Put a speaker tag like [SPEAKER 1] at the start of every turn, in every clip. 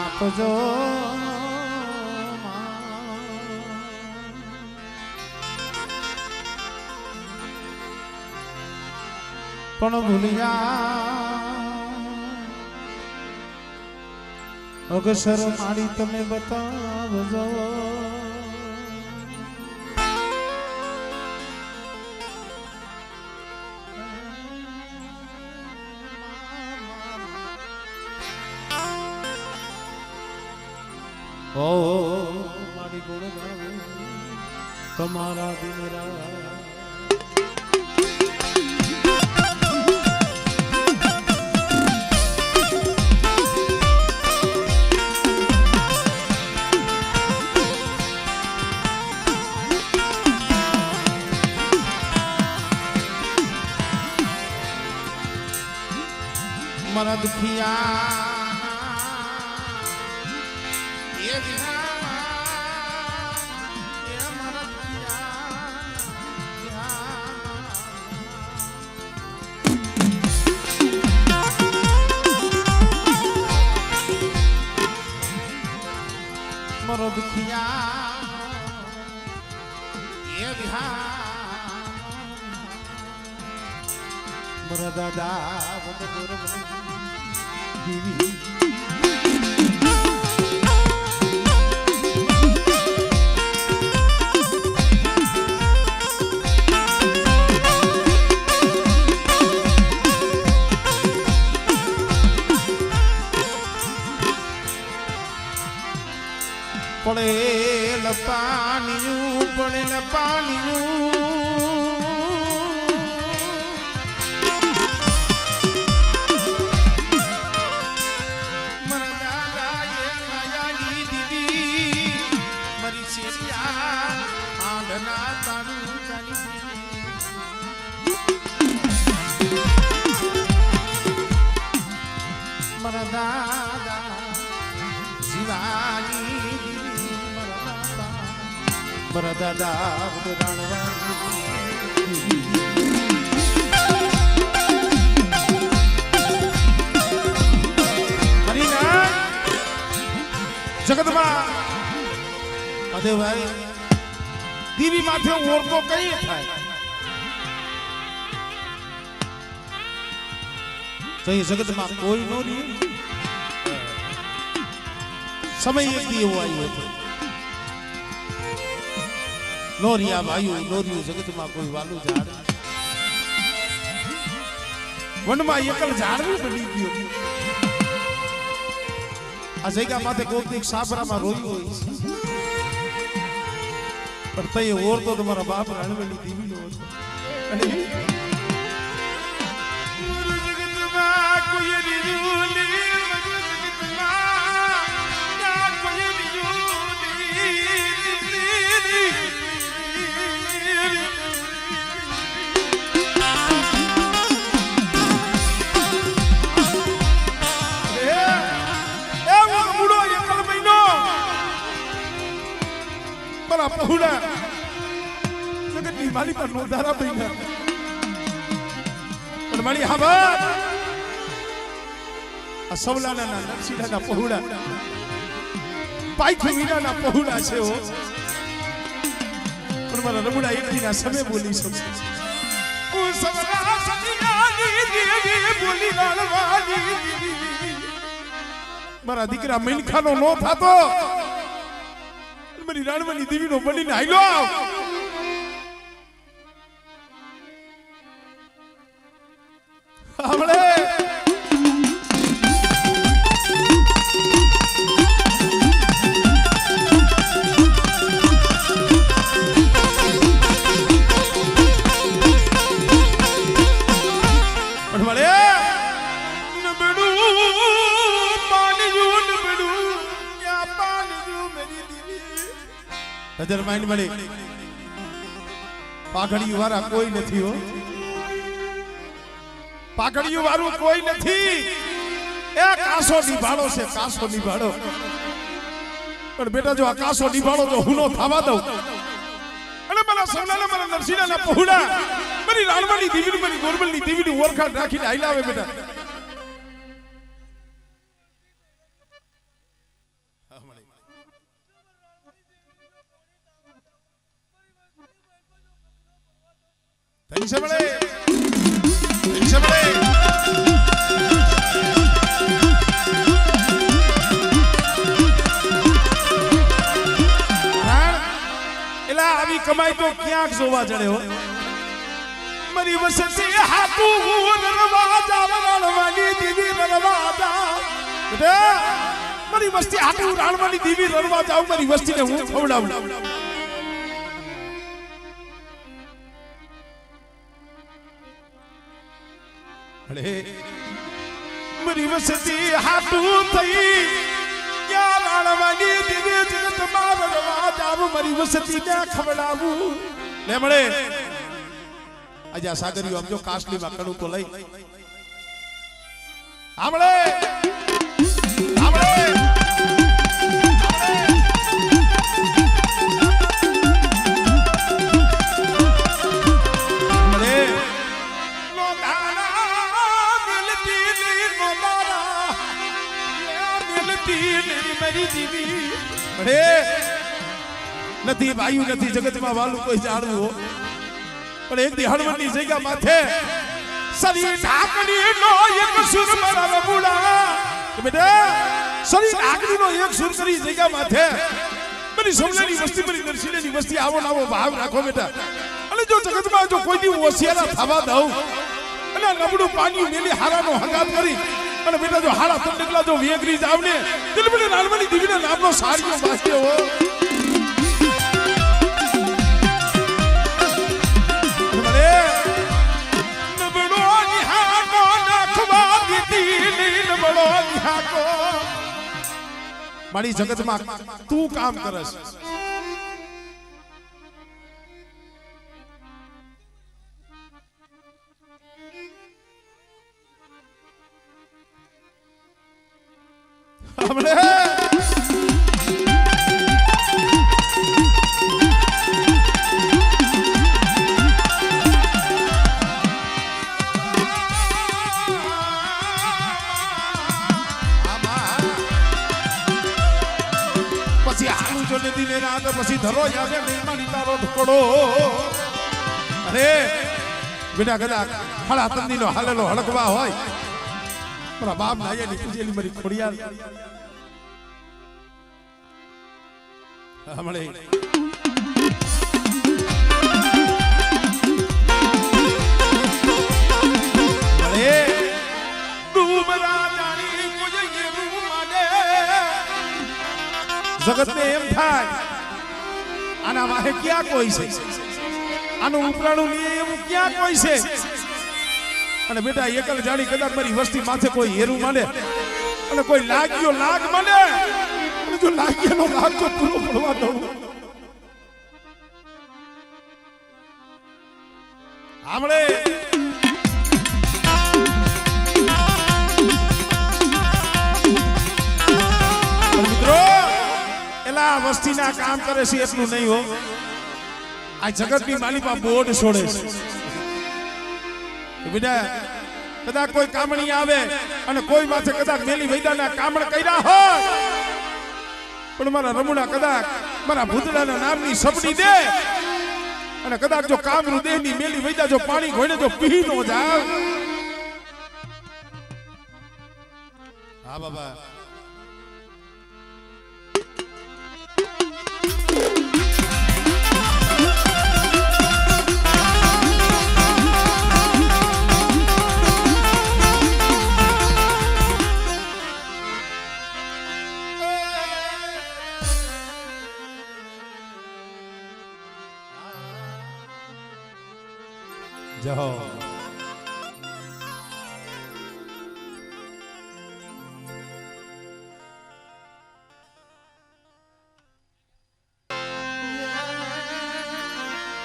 [SPEAKER 1] આપજો પણ ભૂલ્યા અગસર મારી તમે બતાવજો ઓ મારી ગુણ ગાવે તમારા દિનરા મારા દુખિયા મારો દુખિયા એ વિહાર મારા દાદા દીવી પડેલ પાણીયું પડેલ પાણીયું મારા દાદાએ માયાની દીદી મારી શેરિયા આંધના તારું મારા દાદા જીવાની મારા દાદા જગતમાં અદેભાઈ દીવી માથે ઓરતો કઈ થાય તો એ જગતમાં કોઈ નો નહીં સમય એક દી એવો આવ્યો હતો નોરિયા વાયુ નોરિયું જગતમાં કોઈ વાલું ઝાડ વનમાં એકલ ઝાડવું બની ગયું આ જગ્યા માથે કોઈક સાબરામાં રોયું હોય પણ તઈ ઓરતો તમારા બાપ રણવેલી દીવી નો હતો અને જગતમાં કોઈ પહોળા જગતની મારી પર નોંધારા બન્યા પણ મારી હાવર આ સવલાના નરસિંહના પહોળા પાયથુ વિનાના પહોળા છે હો પણ મારા રમુડા એકદીના સમય બોલી શકશે ઓ સવલા સતિયાની દેવી બોલી લાલવાની મારા દીકરા મૈનખાનો નો થાતો મારી રાણવાની દેવીનો બનીને આયલો આવડે નજર માઇન્ડ મળી પાઘડીયું વાળા કોઈ નથી હો પાઘડીયું વાળું કોઈ નથી એ કાસો નિભાળો છે કાસો નિભાળો પણ બેટા જો આ કાસો નિભાળો તો હુનો થવા દઉં અને મારા સવલાના મારા નરસિંહના પહોળા મારી રાણવાની દેવીની મારી ગોરબલની દેવીની ઓળખાણ રાખીને આઈલા આવે બેટા તઈ સમળે તઈ સમળે એલા આવી કમાઈ તો ક્યાંક જોવા જડે હો મારી વસતી હાકુ નરવાજા રણવાની દેવી નરવાજા બેટા મારી વસ્તી હાકુ રણવાની દેવી નરવાજા મારી વસ્તીને હું ખવડાવું અરે મારી વસતી હાકુ થઈ ક્યાં રણવાની દેવી જગત માં નરવાજા મારી વસ્તીને ખવડાવું લે મળે આજે આ સાગરીઓ આમ જો કાસલીમાં કણું તો લઈ આમળે આમળે આમળે નો દાના મિલતી ની નો દાના મિલતી ની મારી દીવી મળે નથી ભાઈ નથી જગતમાં વાલું કોઈ જાણવું હો પણ એક દી હળવદની જગ્યા માથે સરી ઢાકણી નો એક સુર મારા રબુડા બેટા સરી ઢાકણી નો એક સુર કરી જગ્યા માથે બની સમલેની વસ્તી બની દર્શીની વસ્તી આવો નાવો ભાવ રાખો બેટા અને જો જગતમાં જો કોઈ દી ઓસિયારા થવા દઉં અને નબળું પાણી મેલી હારાનો હંગાત કરી અને બેટા જો હારા તંડકલા જો વેગરી જાવને દિલબડી નાલમની દીવીના નામનો સારીઓ બાસ્યો હો મારી જગતમાં તું કામ કરસ हमने પછી હાલું જો નદી ને રાત પછી ધરો આવે નહીં મારી તારો ઢોકડો અરે બેટા કદાચ હળા તંદી નો હાલેલો હળકવા હોય મારા બાપ નાયા ની પૂજેલી મારી ખોડિયાર હમણે અરે ડૂબરા જાણી કોઈ એવું માને જગત ને એમ થાય આના વાહે ક્યાં કોઈ છે આનું ઉપરાણું લે એવું ક્યાં કોઈ છે અને બેટા એકલ જાણી કદાચ મારી વસ્તી માથે કોઈ હેરું માંડે અને કોઈ લાગ્યો લાગ માંડે અને જો લાગ્યાનો લાગ જો પૂરો પડવા દઉં આમળે મિત્રો એલા વસ્તીના કામ કરે છે એટલું નહીં હો આ જગતની માલિકા બોર્ડ છોડે છે બેટા કદાચ કોઈ કામણી આવે અને કોઈ માથે કદાચ મેલી વૈદાના કામણ કર્યા હોય પણ મારા રમુડા કદાચ મારા ભૂતડાના નામની સપની દે અને કદાચ જો કામરૂ દેહની મેલી વૈદા જો પાણી ઘોડે જો પી નો જાવ હા બાબા જાઓ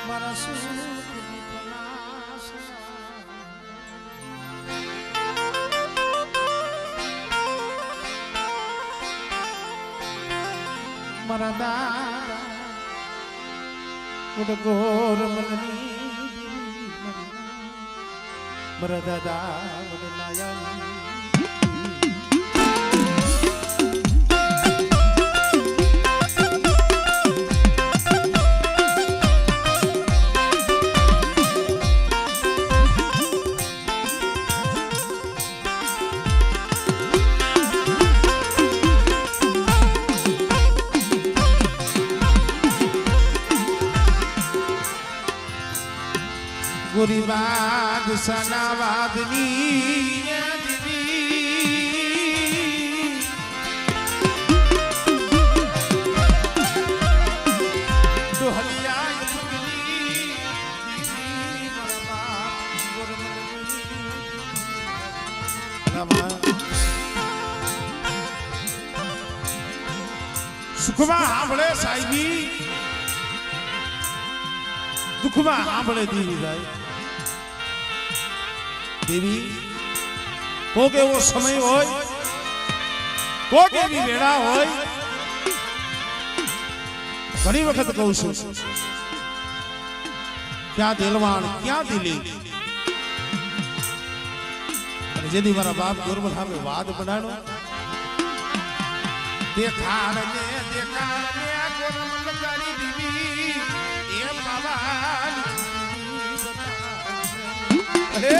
[SPEAKER 1] મારા સુખની તલાશ મારા દાદા ઉડ ગોર મનની મારા દાદા વડલાયા गोरी बाग सनावादनी सुखमा हांभळे साईबी दुखमा हांभळे देवी भाई देवी कोक एवो समय होय कोक एवी वेळा होय घणी वखत कहूं छुं क्या दिलवाण क्या दिली जेदी मारा बाप गुरमल सामे वाद बनाणो देखाड़ ने गुरमल करी दीवी ए बाबा अरे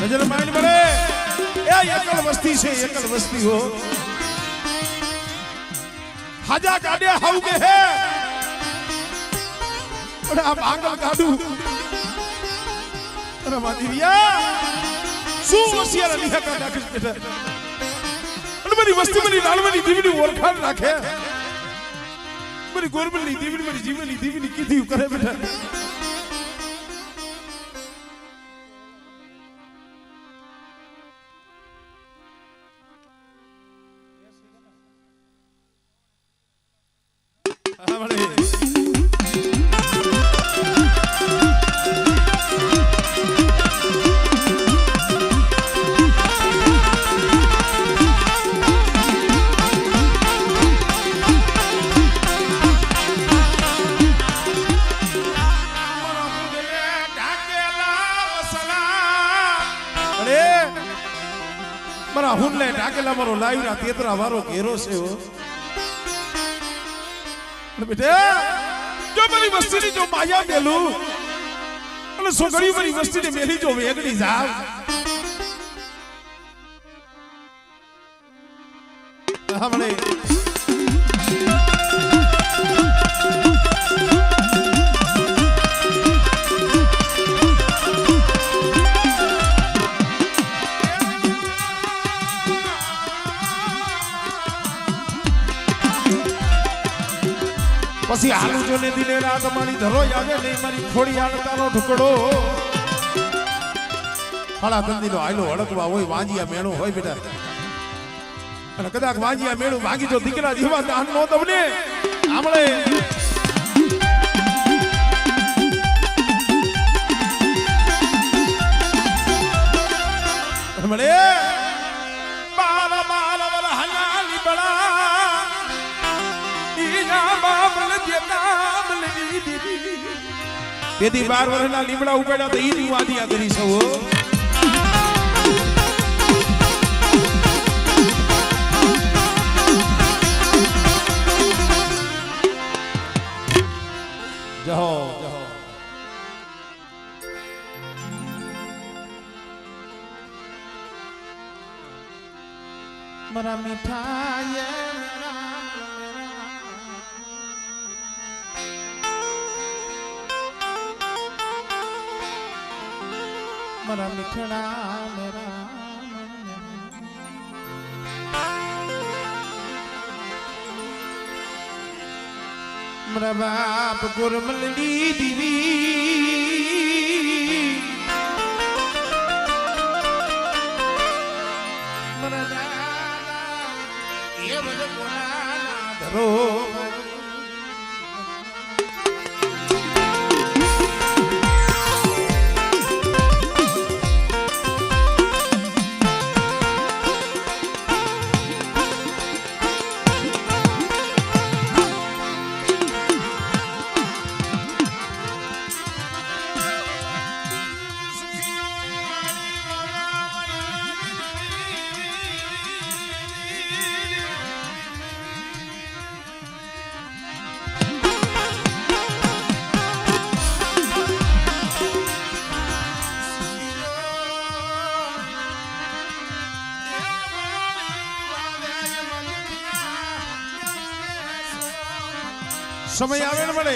[SPEAKER 1] नजर माइल बड़े एकल वस्ती से एकल वस्ती हो हजा गाड़े हाउ के है और आप आंगल गाड़ू अरे माधीविया सु वसिया लिखा का नाकिस बेटा अरे मेरी वस्ती मेरी लालवनी दीवनी ओरखान राखे मेरी गोरबली दीवनी मेरी जीवनी दीवनी कीधी करे बेटा मरा हुनले ढाकेला मरो लाईरा तेतरा वारो घेरो से हो बेटे जो मेरी वस्ती ने जो माया मेलू अने सोगड़ी मेरी वस्ती ने मेली जो वेगड़ी जाव हमने पसी हालू जो ने दिले रात मारी धरो यावे नहीं मारी खोड़ी आलतानो ढुकड़ो हला दंदीनो आयलो हड़कवा होय वांजिया मेणो होय बेटा अने कदाच वांजिया मेणो भागी जो दीकरा जीवा दान नो तमने हमळे हमळे बाला बाला वाला हलाली बड़ा यदि 12 વર્ષના લીમડા ઉપાડ્યા તો ઈ વાદિયા કરી સૌ જહો જહો મરા મીઠાય मरा मिठड़ा मेरा मरा बाप गुरमलड़ी दीवी मरा दादा ये बड़ा पुराना धरो સમય આવે ને મળે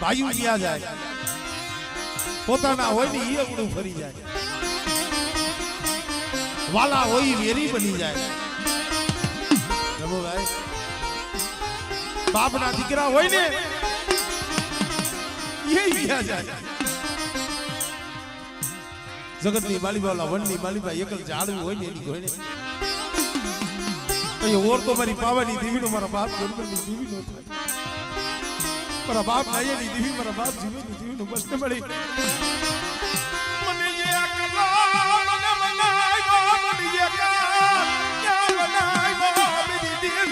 [SPEAKER 1] ભાઈઓ ક્યાં જાય પોતાના હોય ને એ ઉડું ફરી જાય વાલા હોય વેરી બની જાય ભાઈ બાપના દીકરા હોય ને એ ક્યાં જાય જગતની માલીબાલા વનની માલીબા એકલ જાડવું હોય ને એની હોય ને ઓર તો મારી પાવાની દેવી નો મારા બાપ ગણપતની દેવી નો થાય મારા બાપ નાયની દેવી મારા બાપ જીવનની દેવી નો બસ મળી મને એ અકલા મને મનાય મને એ અકલા યા મનાય મારી દેવી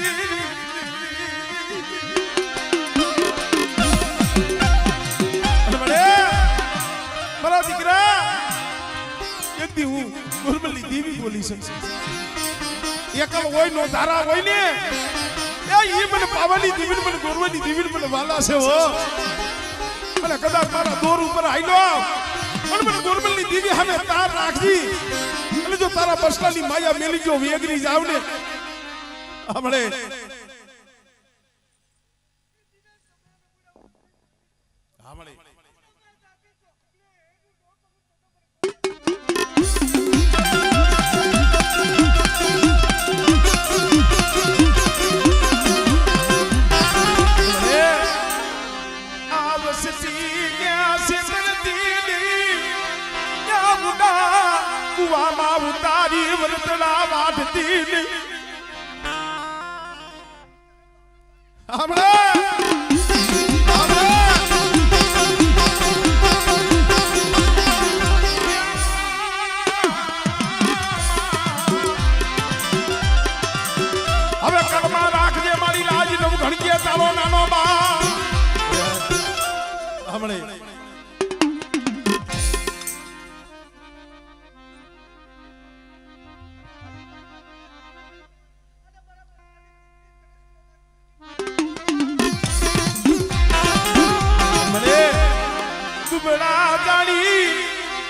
[SPEAKER 1] અરે મારા દીકરા એદી હું ગુરબલી દેવી બોલી શકશે એકલ હોય નો ધારા હોય ને એ ઈ મને પાવાની દેવી મને ગોરવાની દેવી મને વાલા છે હો અને કદાચ મારા દોર ઉપર આઈલો અને મને ગોરબલની દેવી સામે તાર રાખજી અને જો તારા બસલાની માયા મેલી જો વેગરી જાવ ને હમણે ઉતારી વરતડા વાઢતી હવે કડમાં રાખજે મારી લાજ નવ ઘણકે તારો નાનો બા હમણે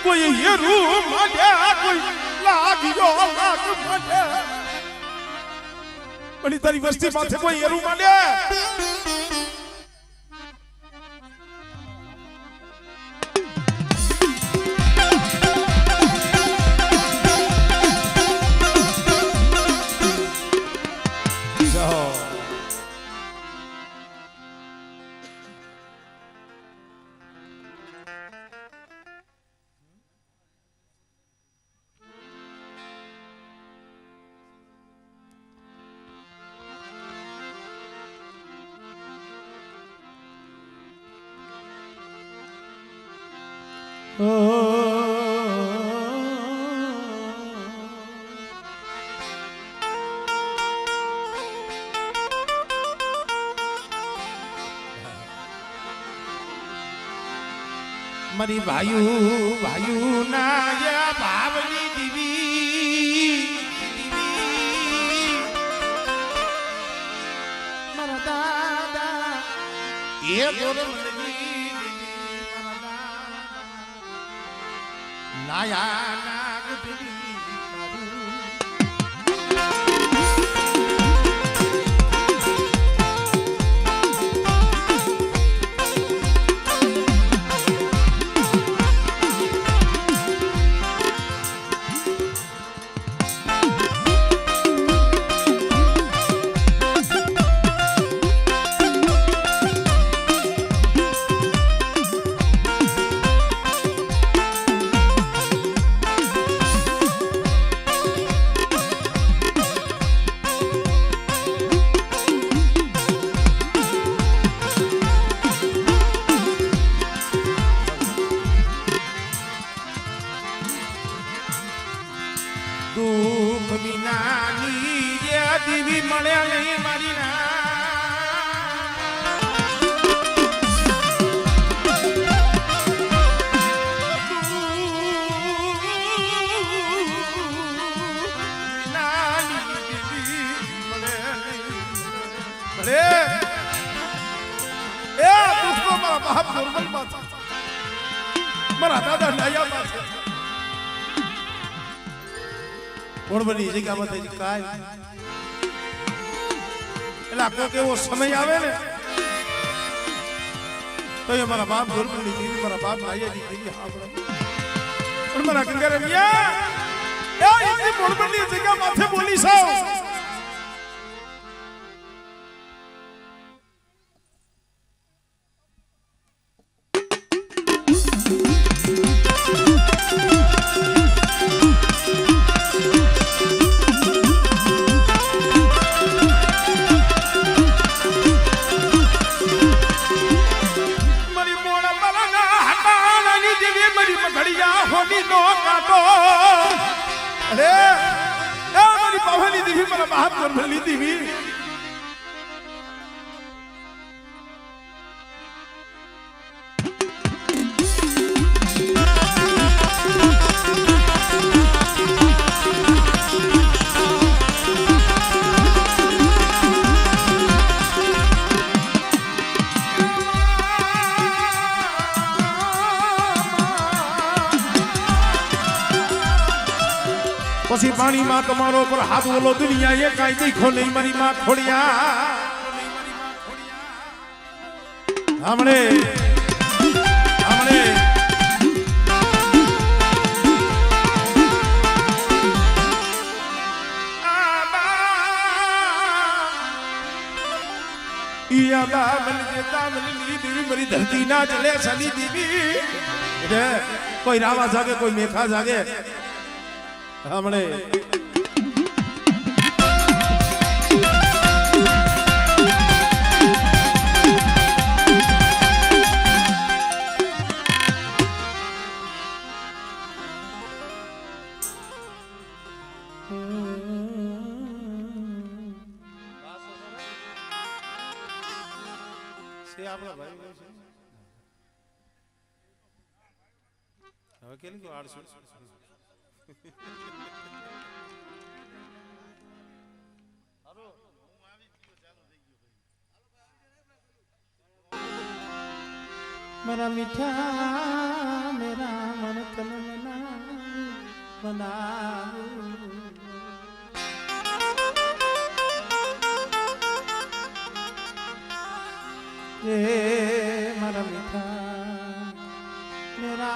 [SPEAKER 1] કોઈ હેરું માડ્યા કોઈ લાગ્યો લાગ માડ્યા પણ તારી વસ્તી માથે કોઈ હેરું માડ્યા મારી ભાયુ ના ભાવની દીવી મારા દાદા એ ગોરમની લાયા નાગ દેવી દુઃખ વિનાની જે દીવી મળે નહીં મારી મારા દાદા નાયામાં છે કોણ બની જગ્યામાં થઈ કાય એટલે એટલે કોક એવો સમય આવે ને તો એ મારા બાપ ગોરખુની દેવી મારા બાપ નાયાજી દેવી સાંભળો પણ મારા કંગારે મિયા એ ઇતની મોડબડની જગ્યા માથે બોલી સાવ પછી પાણી માં તમારો પર હાથ ઓલો દુનિયા એ કાઈ દેખો નહીં મારી માં ખોડિયા હમણે હમણે ઈયા બન દેતા મલી દેવી મારી ધરતી ના ચલે સલી દેવી કોઈ રાવા જાગે કોઈ મેખા જાગે હમણે આપણા ભાઈ હવે કેલી કો 800 मेरा मीठा मेरा मन तन बना मेरा मीठा मेरा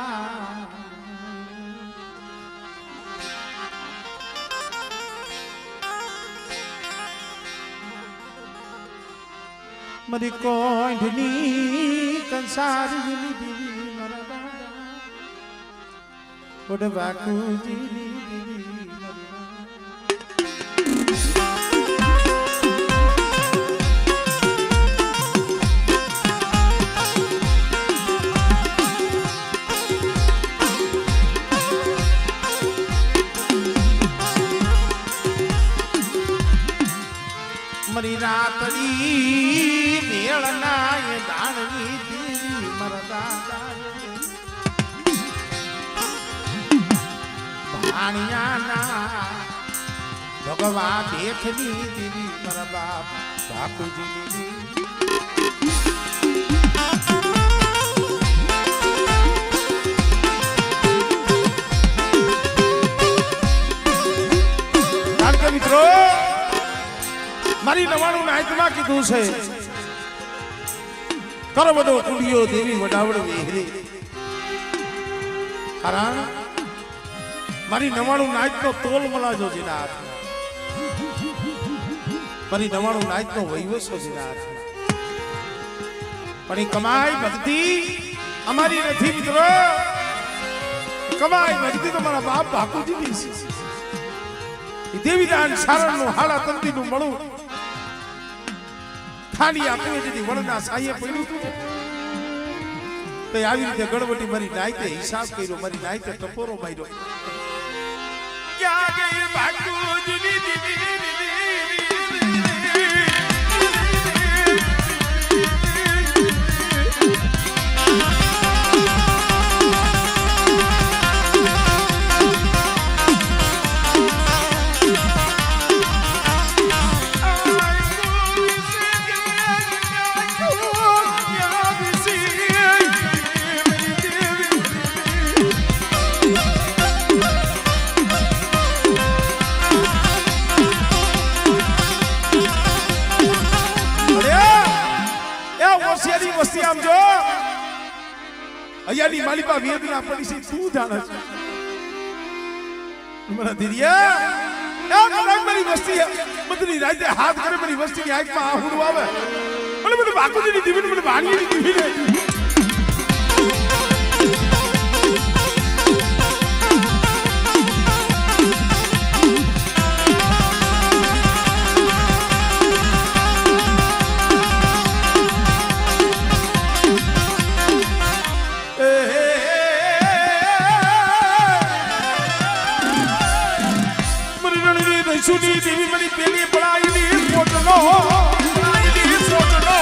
[SPEAKER 1] मरी कोंढनी कंसारी देवी मारा दादा ओड बाकूजी देवी मरी रातड़ी मेलना ये दानवी देवी मारा दादा भाणियाना भगवान देखनी देवी मारा बाप बापूजी के मित्रों मारी 99 नायतમાં કીધું છે કરો બધો કુડિયો દેવી વડાવડ વેહરી કારણ મારી 99 નાયતનો તોલ મલાજો જીના હાથમાં મારી 99 નાયતનો વૈવસો જીના હાથમાં પણ કમાઈ ભક્તિ અમારી નથી મિત્રો કમાઈ ભક્તિ તો મારા બાપ બાપુજીની છે દેવીદાન સારણનું હાડા તંતીનું મળું ખાલી આપે જેથી વણના સાયે પડ્યું હતું તો આવી રીતે ગણવટી મારી નાઈતે હિસાબ કર્યો મારી નાઈતે ટપોરો માર્યો ક્યાં ગઈ બાકુજીની દીદી શેરી વસ્તી આમ જો અહીંયાની માલિકા વેદના પડી છે તું જાણે છે મારા ધીરિયા મારી વસ્તી બધી રાતે હાથ કરે મારી વસ્તી ની આંખમાં આહુડું આવે અને મને બાકુજીની દીવી મને ભાણીની દીવી ને સુની દેવી મની પેલી પડાઈની ફોટનો પડાઈની ફોટનો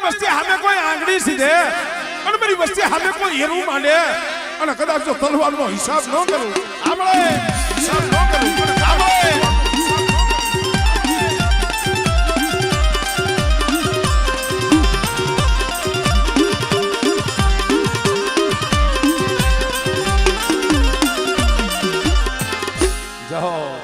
[SPEAKER 1] વસ્તી સામે કોઈ આંગળી સીધે અને મારી વસ્તી સામે કોઈ હેરું માંડે અને કદાચ જો તલવારનો હિસાબ ન કરું આપણે હિસાબ ન કરું પણ આપણે જાઓ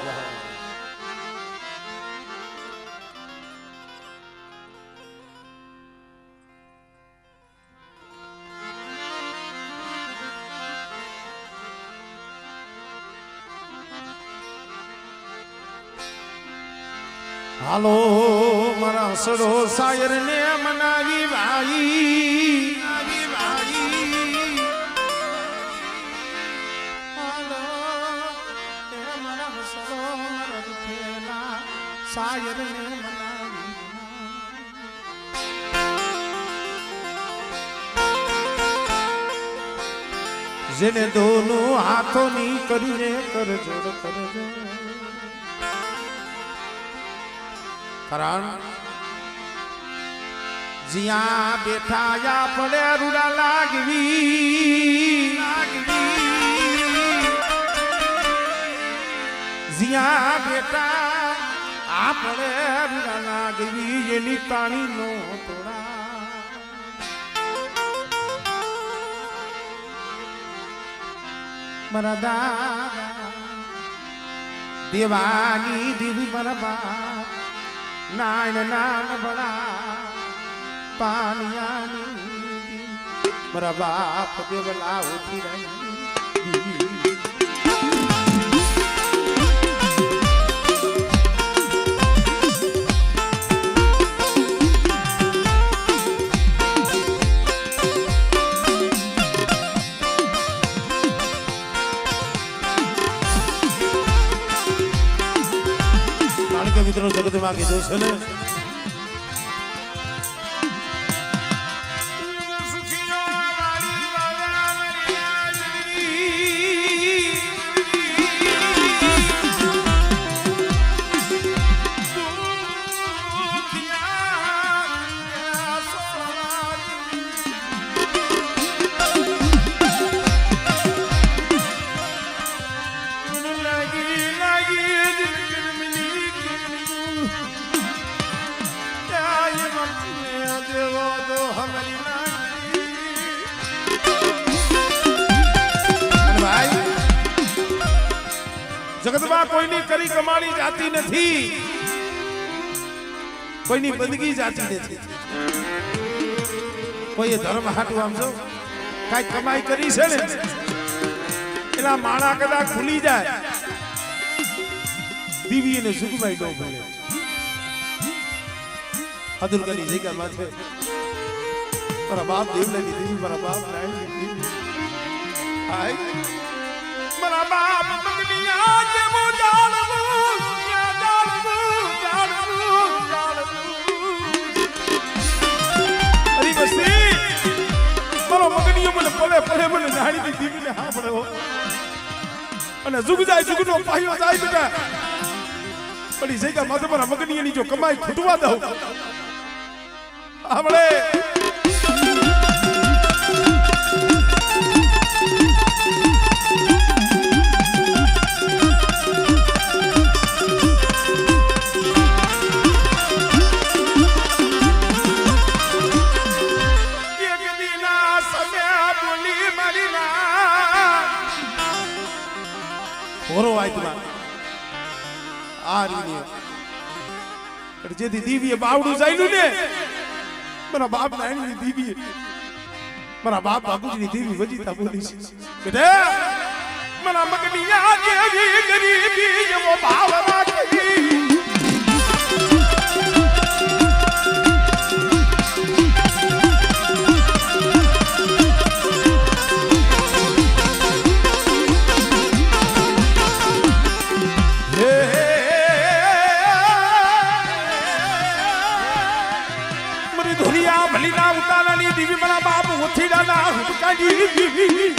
[SPEAKER 1] હાલો મારા સડો શાયર ને મનાવી ભાઈ હાલો મારા સડો મારા રૂપેલા શાયર ને મનાવી જેને દોનો હાથોની કરીને કરજોડ કરજો કારણ જ્યાં બેઠા યા પડે રૂડા લાગવી જ્યાં બેઠા આ પડે રૂડા લાગવી એની તાણી નો તોડા મારા દાદા દેવાની દીવી મારા બાપ નાન નાન બડા પાનિયાની મારા બાપ દેવલા ઉઠી રહી મિત્રો જગતમાં કીધું છે ને જગતમાં કોઈની કરી કમાણી જાતી નથી કોઈની બંદગી જાતી નથી કોઈએ ધર્મ હાટું આમ જો કઈ કમાઈ કરી છે ને એના માણા કદાચ ભૂલી જાય દીવી અને સુખભાઈ નો ભલે અદુલ કરી જગ્યા માથે મારા બાપ દેવલાની દીવી મારા બાપ રાયની દીવી હાય મારા બાપ મગનિયા જેવો જાણવું અરે બસી મારો મગનિયો મને પલે પલે મને જાણીની દીવીને હા પડ્યો અને જુગ જાય જુગનો પાયો જાય બેટા પડી જગ્યા માથે મારા મગનિયાની જો કમાઈ ખૂટવા દઉં આપણે હોરો આયતમાં આ રીને જેથી દીવીએ બાવડું જાયલું ને મારા બાપ નાની દીવીએ મારા બાપ બાબુજીની દીવી વજીતા બોલી છે બેટા મારા મગની જેવી ગરીબી એવો ભાવ રાખી દીવી મારા બાપ ઉઠીડા ના હુકાડી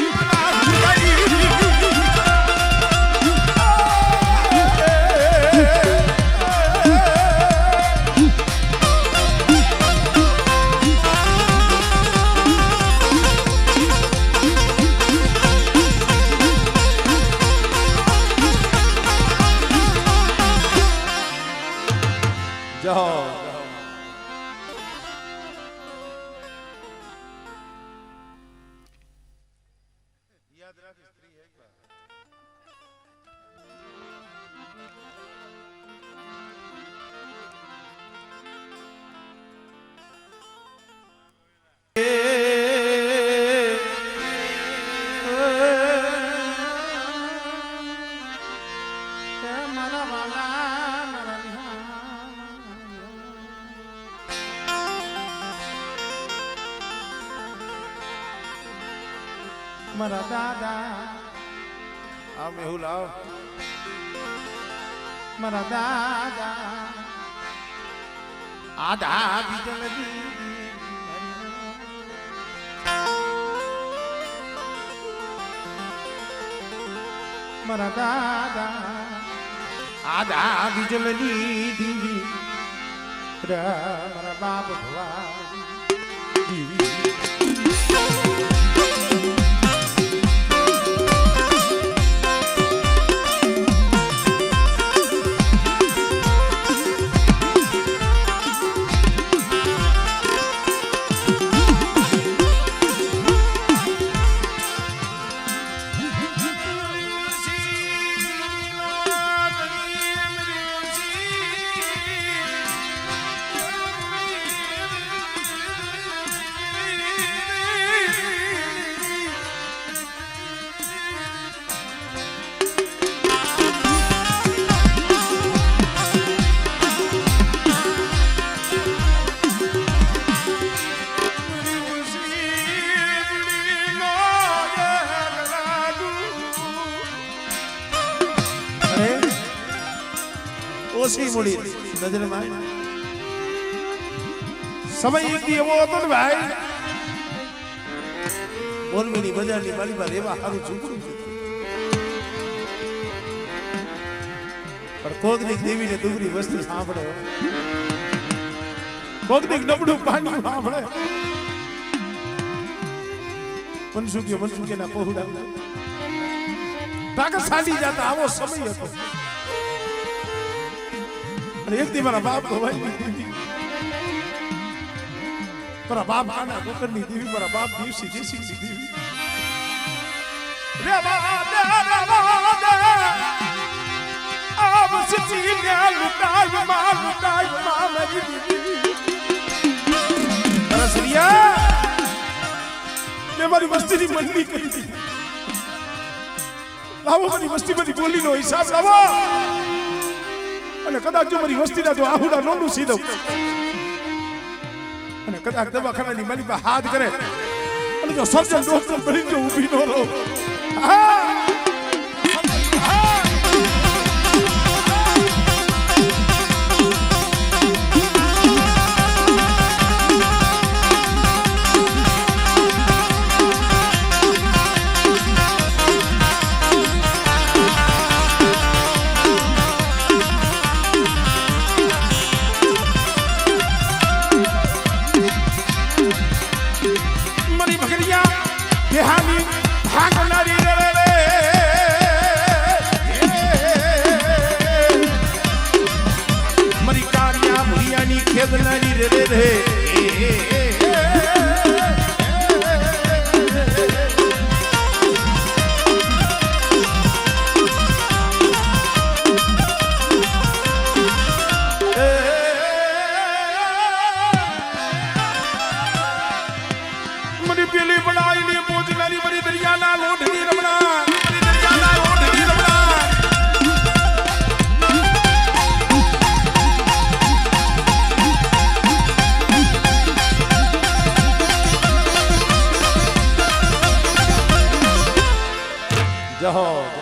[SPEAKER 1] જાઓ મારા દાદા આ મેહુલ આવ મારા દાદા આદા બીજલ મારા દાદા આદા બીજલની દીવી મારા બાપ ભવા દીવી ઓછી મૂડી નજરમાં સમય એક દી એવો હતો ને ભાઈ મોરબીની બજારની બાલી પર એવા સારું ઝૂંપડું પણ કોકની દેવીને દુબળી વસ્તુ સાંભળે કોકની નબળું પાણી સાંભળે મનસુખી ના પહોળા તાકે સાડી જતા આવો સમય હતો એક દી મારા બાપ મારા બાપ આના ડોકરની દેવી મારા બાપ દિવસી દેશી દેવી રે બાબા આવ સચી ને લુટાય માં મારી દેવી રસરિયા મે મારી વસ્તીની મંડી કરી દીધી લાવો મારી વસ્તી બધી બોલીનો હિસાબ લાવો અને કદાચ જો મારી વસ્તીના જો આહુડા નોનું સીધો અને કદાચ દવાખાનાની મારી પર હાથ કરે અને જો સર્જન ડોક્ટર બની જો ઊભી ન રહો મારી ભગરિયા દેહાની ભાગનારી રે
[SPEAKER 2] જહો